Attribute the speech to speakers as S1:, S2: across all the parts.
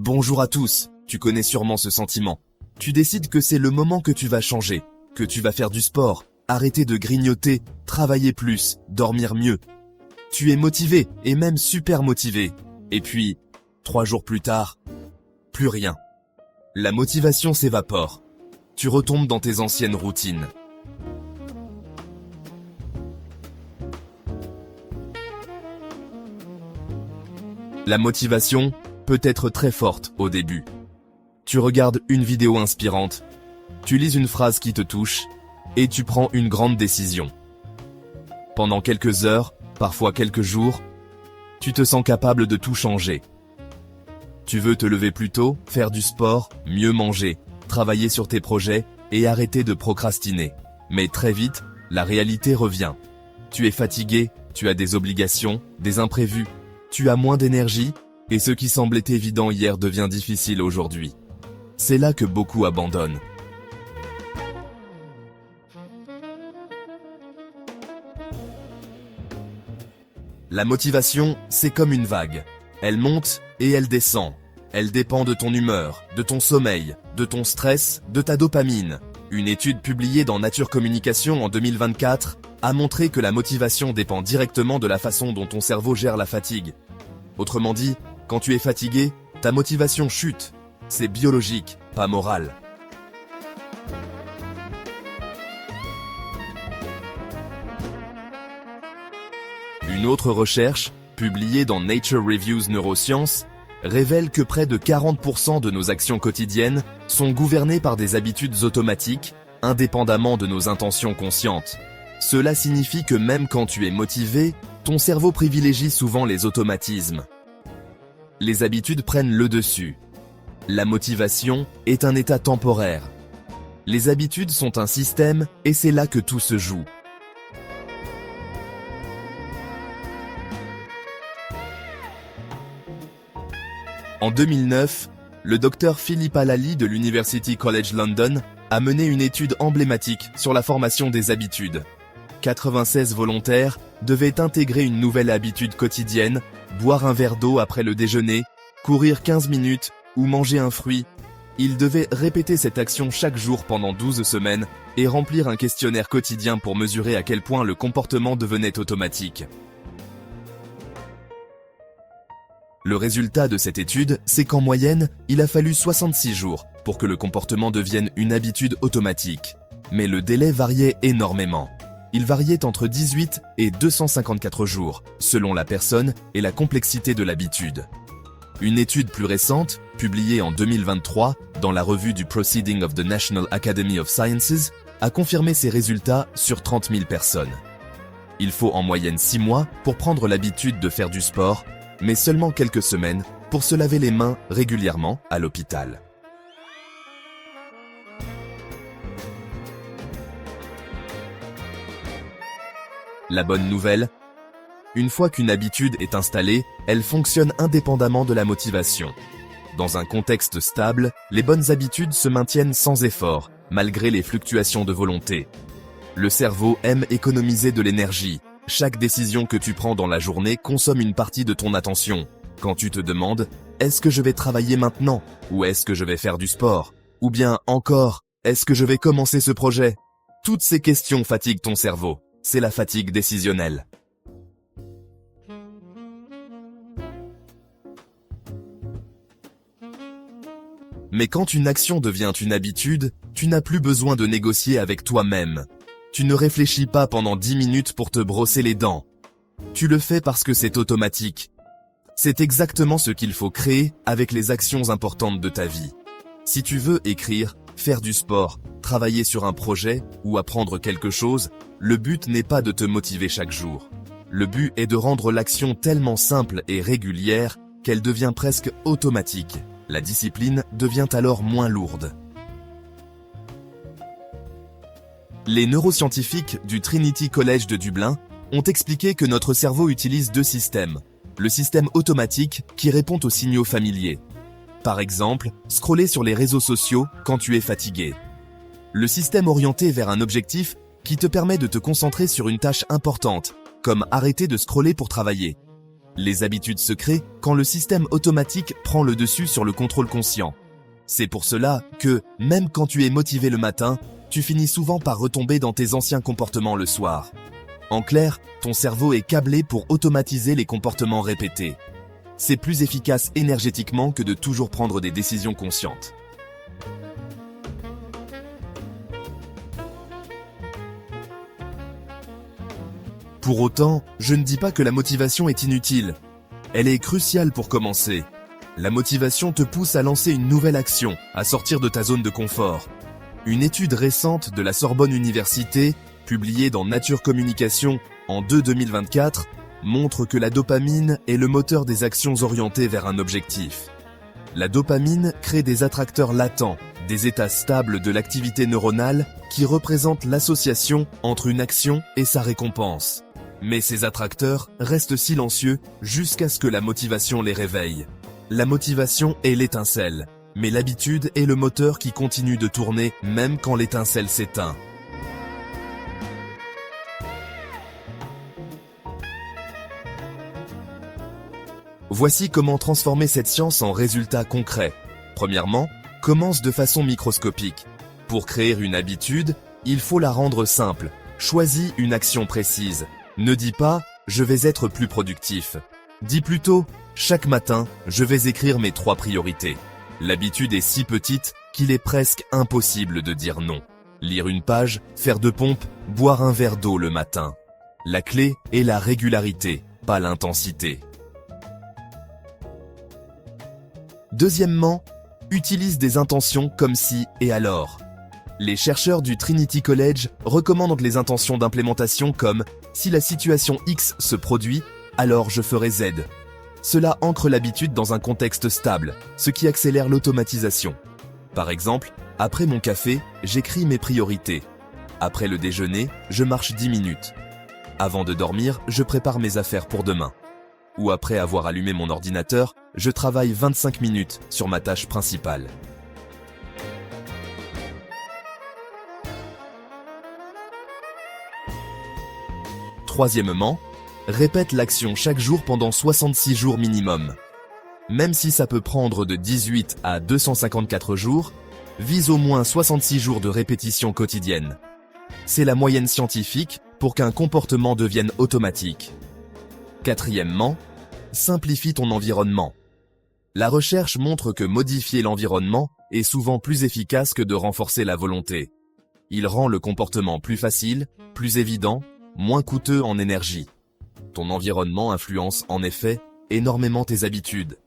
S1: Bonjour à tous, tu connais sûrement ce sentiment. Tu décides que c'est le moment que tu vas changer, que tu vas faire du sport, arrêter de grignoter, travailler plus, dormir mieux. Tu es motivé, et même super motivé. Et puis, 3 jours plus tard, plus rien. La motivation s'évapore. Tu retombes dans tes anciennes routines. La motivation peut être très forte au début. Tu regardes une vidéo inspirante, tu lis une phrase qui te touche, et tu prends une grande décision. Pendant quelques heures, parfois quelques jours, tu te sens capable de tout changer. Tu veux te lever plus tôt, faire du sport, mieux manger, travailler sur tes projets et arrêter de procrastiner. Mais très vite, la réalité revient. Tu es fatigué, tu as des obligations, des imprévus, tu as moins d'énergie, et ce qui semblait évident hier devient difficile aujourd'hui. C'est là que beaucoup abandonnent. La motivation, c'est comme une vague. Elle monte et elle descend. Elle dépend de ton humeur, de ton sommeil, de ton stress, de ta dopamine. Une étude publiée dans Nature Communication en 2024 a montré que la motivation dépend directement de la façon dont ton cerveau gère la fatigue. Autrement dit, quand tu es fatigué, ta motivation chute. C'est biologique, pas moral. Une autre recherche, publiée dans Nature Reviews Neuroscience, révèle que près de 40% de nos actions quotidiennes sont gouvernées par des habitudes automatiques, indépendamment de nos intentions conscientes. Cela signifie que même quand tu es motivé, ton cerveau privilégie souvent les automatismes. Les habitudes prennent le dessus. La motivation est un état temporaire. Les habitudes sont un système et c'est là que tout se joue. En 2009, le docteur Philippa Lally de l'University College London a mené une étude emblématique sur la formation des habitudes. 96 volontaires devaient intégrer une nouvelle habitude quotidienne, boire un verre d'eau après le déjeuner, courir 15 minutes ou manger un fruit. Ils devaient répéter cette action chaque jour pendant 12 semaines et remplir un questionnaire quotidien pour mesurer à quel point le comportement devenait automatique. Le résultat de cette étude, c'est qu'en moyenne, il a fallu 66 jours pour que le comportement devienne une habitude automatique. Mais le délai variait énormément. Il variait entre 18 et 254 jours, selon la personne et la complexité de l'habitude. Une étude plus récente, publiée en 2023 dans la revue du Proceedings of the National Academy of Sciences, a confirmé ces résultats sur 30 000 personnes. Il faut en moyenne 6 mois pour prendre l'habitude de faire du sport, mais seulement quelques semaines pour se laver les mains régulièrement à l'hôpital. La bonne nouvelle, une fois qu'une habitude est installée, elle fonctionne indépendamment de la motivation. Dans un contexte stable, les bonnes habitudes se maintiennent sans effort, malgré les fluctuations de volonté. Le cerveau aime économiser de l'énergie. Chaque décision que tu prends dans la journée consomme une partie de ton attention. Quand tu te demandes « Est-ce que je vais travailler maintenant ?» ou « Est-ce que je vais faire du sport ?» ou bien encore « Est-ce que je vais commencer ce projet ?» Toutes ces questions fatiguent ton cerveau. C'est la fatigue décisionnelle. Mais quand une action devient une habitude, tu n'as plus besoin de négocier avec toi-même. Tu ne réfléchis pas pendant 10 minutes pour te brosser les dents. Tu le fais parce que c'est automatique. C'est exactement ce qu'il faut créer avec les actions importantes de ta vie. Si tu veux écrire, faire du sport, travailler sur un projet ou apprendre quelque chose, le but n'est pas de te motiver chaque jour. Le but est de rendre l'action tellement simple et régulière qu'elle devient presque automatique. La discipline devient alors moins lourde. Les neuroscientifiques du Trinity College de Dublin ont expliqué que notre cerveau utilise 2 systèmes. Le système automatique qui répond aux signaux familiers. Par exemple, scroller sur les réseaux sociaux quand tu es fatigué. Le système orienté vers un objectif qui te permet de te concentrer sur une tâche importante, comme arrêter de scroller pour travailler. Les habitudes se créent quand le système automatique prend le dessus sur le contrôle conscient. C'est pour cela que, même quand tu es motivé le matin, tu finis souvent par retomber dans tes anciens comportements le soir. En clair, ton cerveau est câblé pour automatiser les comportements répétés. C'est plus efficace énergétiquement que de toujours prendre des décisions conscientes. Pour autant, je ne dis pas que la motivation est inutile. Elle est cruciale pour commencer. La motivation te pousse à lancer une nouvelle action, à sortir de ta zone de confort. Une étude récente de la Sorbonne Université, publiée dans Nature Communication en 2024, montre que la dopamine est le moteur des actions orientées vers un objectif. La dopamine crée des attracteurs latents, des états stables de l'activité neuronale qui représentent l'association entre une action et sa récompense. Mais ces attracteurs restent silencieux jusqu'à ce que la motivation les réveille. La motivation est l'étincelle, mais l'habitude est le moteur qui continue de tourner même quand l'étincelle s'éteint. Voici comment transformer cette science en résultats concrets. Premièrement, commence de façon microscopique. Pour créer une habitude, il faut la rendre simple. Choisis une action précise. Ne dis pas « je vais être plus productif ». Dis plutôt « chaque matin, je vais écrire mes 3 priorités ». L'habitude est si petite qu'il est presque impossible de dire non. Lire une page, faire de pompe, boire un verre d'eau le matin. La clé est la régularité, pas l'intensité. Deuxièmement, utilise des intentions comme si et alors. Les chercheurs du Trinity College recommandent les intentions d'implémentation comme « si la situation X se produit, alors je ferai Z ». Cela ancre l'habitude dans un contexte stable, ce qui accélère l'automatisation. Par exemple, après mon café, j'écris mes priorités. Après le déjeuner, je marche 10 minutes. Avant de dormir, je prépare mes affaires pour demain. Ou après avoir allumé mon ordinateur, je travaille 25 minutes sur ma tâche principale. Troisièmement, répète l'action chaque jour pendant 66 jours minimum. Même si ça peut prendre de 18 à 254 jours, vise au moins 66 jours de répétition quotidienne. C'est la moyenne scientifique pour qu'un comportement devienne automatique. Quatrièmement, simplifie ton environnement. La recherche montre que modifier l'environnement est souvent plus efficace que de renforcer la volonté. Il rend le comportement plus facile, plus évident, moins coûteux en énergie. Ton environnement influence en effet énormément tes habitudes.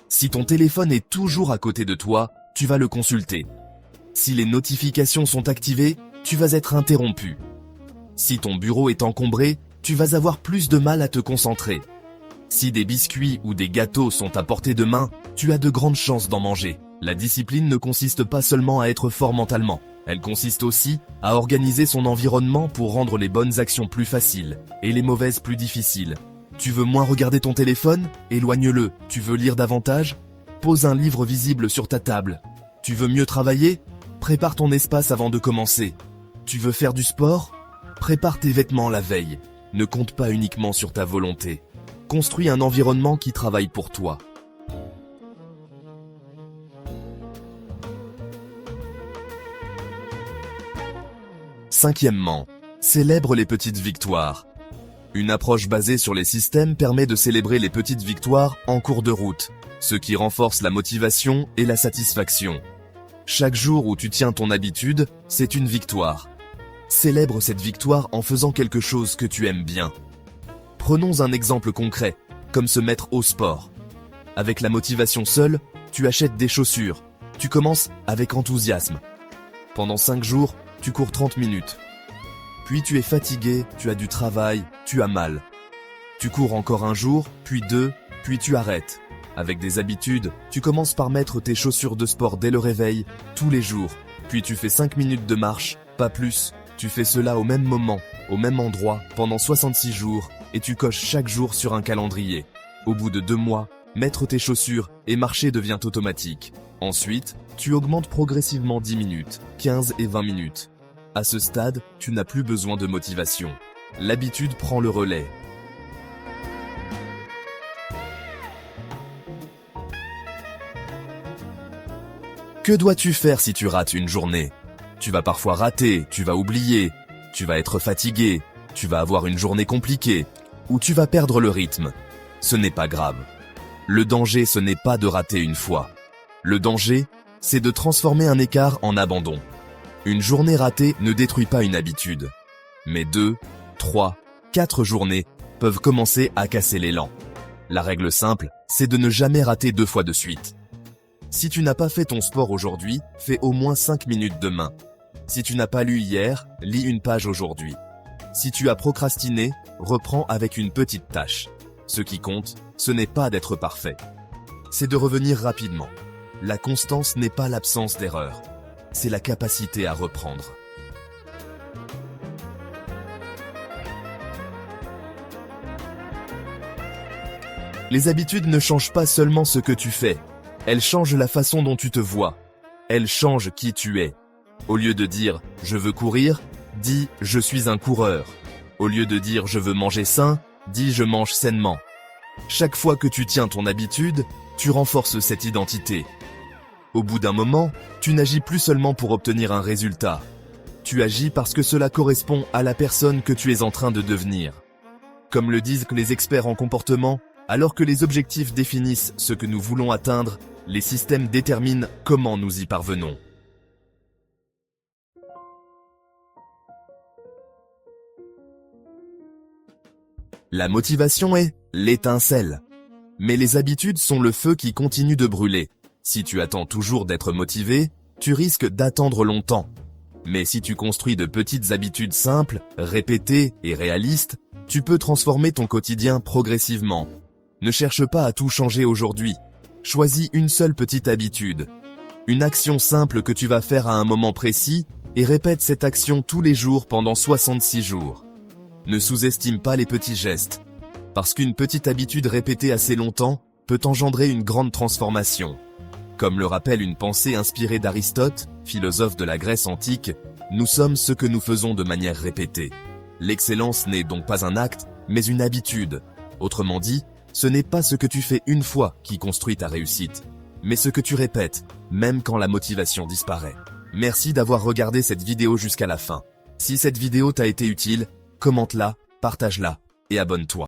S1: Si ton téléphone est toujours à côté de toi, tu vas le consulter. Si les notifications sont activées, tu vas être interrompu. Si ton bureau est encombré, tu vas avoir plus de mal à te concentrer. Si des biscuits ou des gâteaux sont à portée de main, tu as de grandes chances d'en manger. La discipline ne consiste pas seulement à être fort mentalement, elle consiste aussi à organiser son environnement pour rendre les bonnes actions plus faciles et les mauvaises plus difficiles. Tu veux moins regarder ton téléphone? Éloigne-le. Tu veux lire davantage? Pose un livre visible sur ta table. Tu veux mieux travailler? Prépare ton espace avant de commencer. Tu veux faire du sport? Prépare tes vêtements la veille. Ne compte pas uniquement sur ta volonté. Construis un environnement qui travaille pour toi. Cinquièmement, célèbre les petites victoires. Une approche basée sur les systèmes permet de célébrer les petites victoires en cours de route, ce qui renforce la motivation et la satisfaction. Chaque jour où tu tiens ton habitude, c'est une victoire. Célèbre cette victoire en faisant quelque chose que tu aimes bien. Prenons un exemple concret, comme se mettre au sport. Avec la motivation seule, tu achètes des chaussures. Tu commences avec enthousiasme. Pendant 5 jours, tu cours 30 minutes. Puis tu es fatigué, tu as du travail, tu as mal. Tu cours encore un jour, puis 2, puis tu arrêtes. Avec des habitudes, tu commences par mettre tes chaussures de sport dès le réveil, tous les jours. Puis tu fais 5 minutes de marche, pas plus. Tu fais cela au même moment, au même endroit, pendant 66 jours, et tu coches chaque jour sur un calendrier. Au bout de 2 mois, mettre tes chaussures et marcher devient automatique. Ensuite, tu augmentes progressivement 10 minutes, 15 et 20 minutes. À ce stade, tu n'as plus besoin de motivation. L'habitude prend le relais. Que dois-tu faire si tu rates une journée? Tu vas parfois rater, tu vas oublier, tu vas être fatigué, tu vas avoir une journée compliquée, ou tu vas perdre le rythme. Ce n'est pas grave. Le danger, ce n'est pas de rater une fois. Le danger, c'est de transformer un écart en abandon. Une journée ratée ne détruit pas une habitude. Mais 2, 3, 4 journées peuvent commencer à casser l'élan. La règle simple, c'est de ne jamais rater 2 fois de suite. Si tu n'as pas fait ton sport aujourd'hui, fais au moins 5 minutes demain. Si tu n'as pas lu hier, lis une page aujourd'hui. Si tu as procrastiné, reprends avec une petite tâche. Ce qui compte, ce n'est pas d'être parfait. C'est de revenir rapidement. La constance n'est pas l'absence d'erreur. C'est la capacité à reprendre. Les habitudes ne changent pas seulement ce que tu fais. Elles changent la façon dont tu te vois. Elles changent qui tu es. Au lieu de dire « je veux courir », dis « je suis un coureur ». Au lieu de dire « je veux manger sain », dis « je mange sainement ». Chaque fois que tu tiens ton habitude, tu renforces cette identité. Au bout d'un moment, tu n'agis plus seulement pour obtenir un résultat. Tu agis parce que cela correspond à la personne que tu es en train de devenir. Comme le disent les experts en comportement, alors que les objectifs définissent ce que nous voulons atteindre, les systèmes déterminent comment nous y parvenons. La motivation est l'étincelle. Mais les habitudes sont le feu qui continue de brûler. Si tu attends toujours d'être motivé, tu risques d'attendre longtemps. Mais si tu construis de petites habitudes simples, répétées et réalistes, tu peux transformer ton quotidien progressivement. Ne cherche pas à tout changer aujourd'hui. Choisis une seule petite habitude. Une action simple que tu vas faire à un moment précis et répète cette action tous les jours pendant 66 jours. Ne sous-estime pas les petits gestes. Parce qu'une petite habitude répétée assez longtemps peut engendrer une grande transformation. Comme le rappelle une pensée inspirée d'Aristote, philosophe de la Grèce antique, nous sommes ce que nous faisons de manière répétée. L'excellence n'est donc pas un acte, mais une habitude. Autrement dit, ce n'est pas ce que tu fais une fois qui construit ta réussite, mais ce que tu répètes, même quand la motivation disparaît. Merci d'avoir regardé cette vidéo jusqu'à la fin. Si cette vidéo t'a été utile, commente-la, partage-la et abonne-toi.